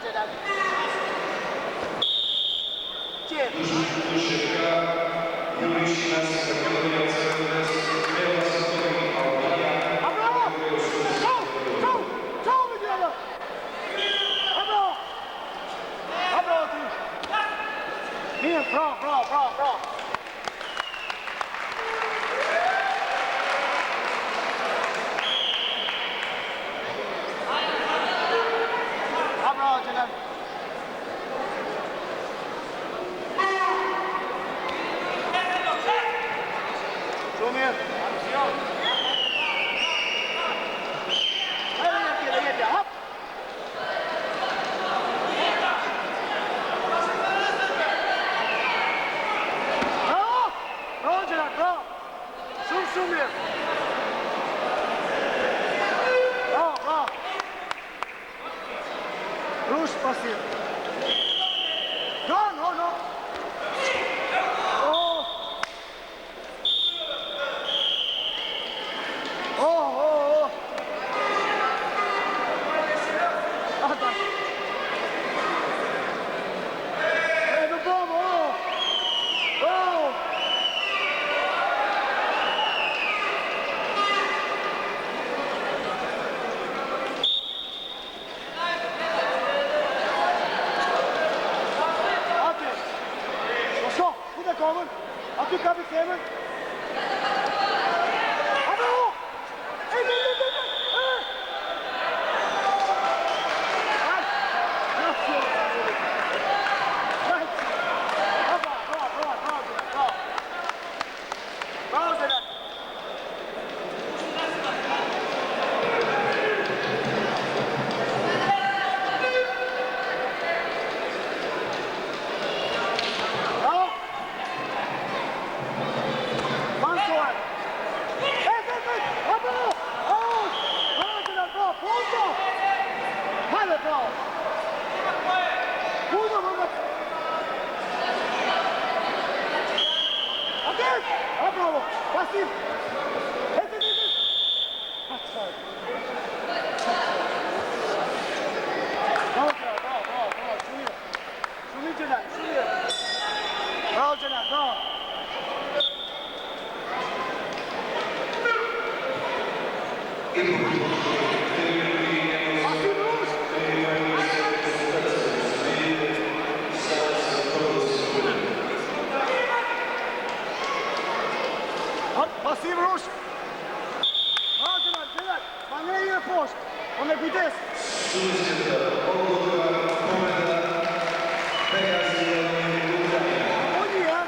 Celal. Cię. Bra. Bra, Celal. Kom igen. Här är hopp. Bra, Celal, bra. Zoom igen. Bra. Rush passiv. No. Oh. Attack. Hey, the bomb. Oh. Komen. Had u kapitein? Hallo! Hey! Bravo! Passiv! Hit! Bra! Şunu Celal, şunu. Bravo Celal, bravo! Passiv rush! Bra Celal! Man är i post! On est kujdes! Oni, ja?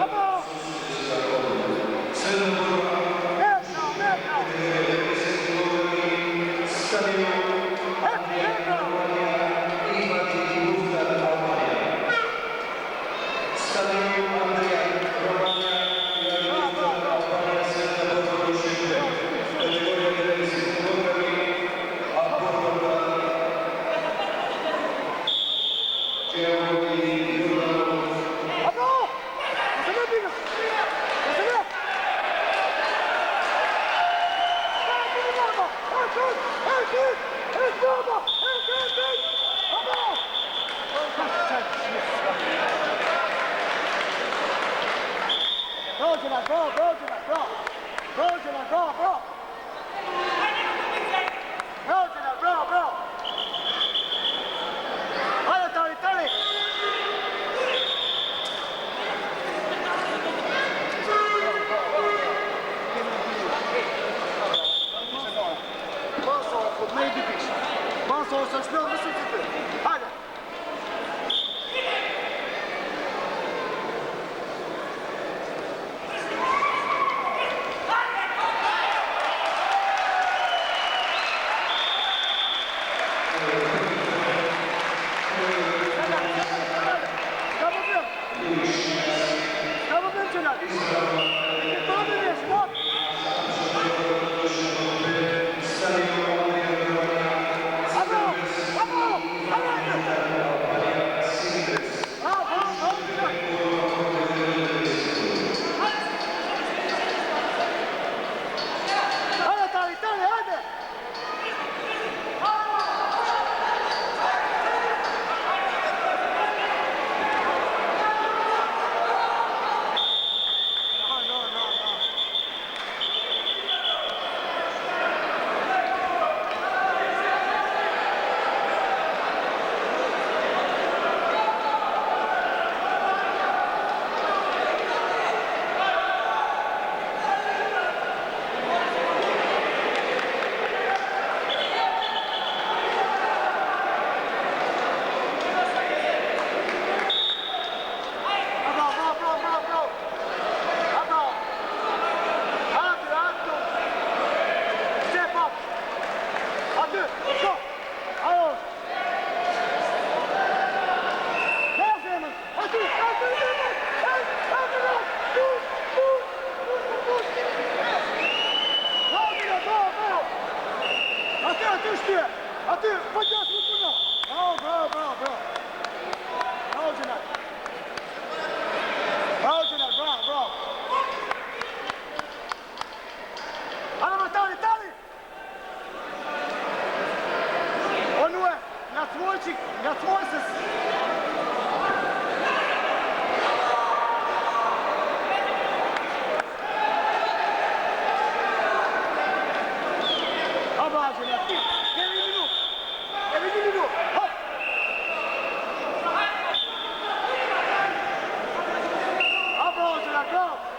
Abo! Bra! Alla, tali! Van zo snel we zitten. Hadi. Bravo! Пусти! А ты поддерживай туда! Браво, браво, браво, браво! Браво, Дженнат! Браво, Дженнат, браво, браво! Allora, tali, tali! Onue, na tvoj se... Abađe, na ti! Evi minut! Hop! Abađe, na glav!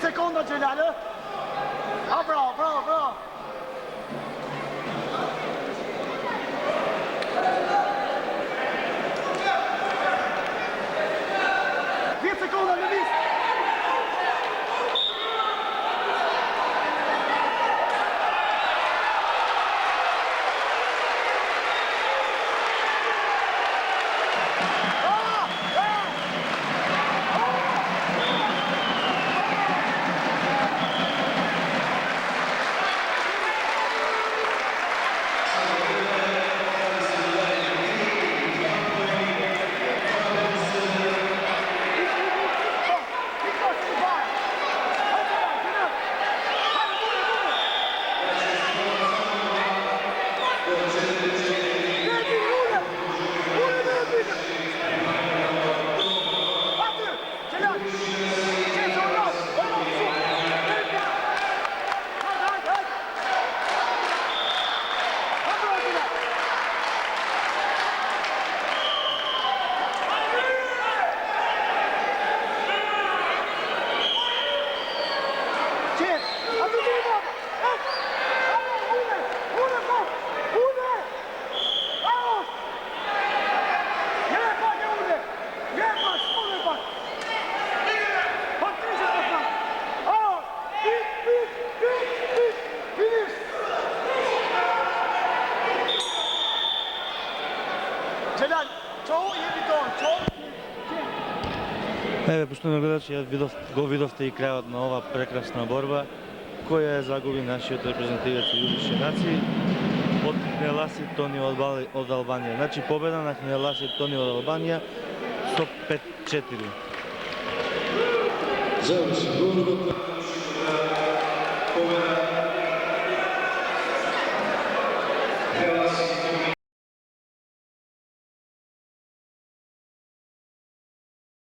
Seconda Celal. Ah, bravo, bravo, bravo. Seconda, Levis. Еве, поштовни гледачи, го видовте и крајот на ова прекрасна борба, која ја загуби нашиот репрезентативец Јудише Наци од Кнеласи Тони од Албанија. Значи победа на Кнеласи Тони од Албанија со 5-4. Заврши борбата. Победа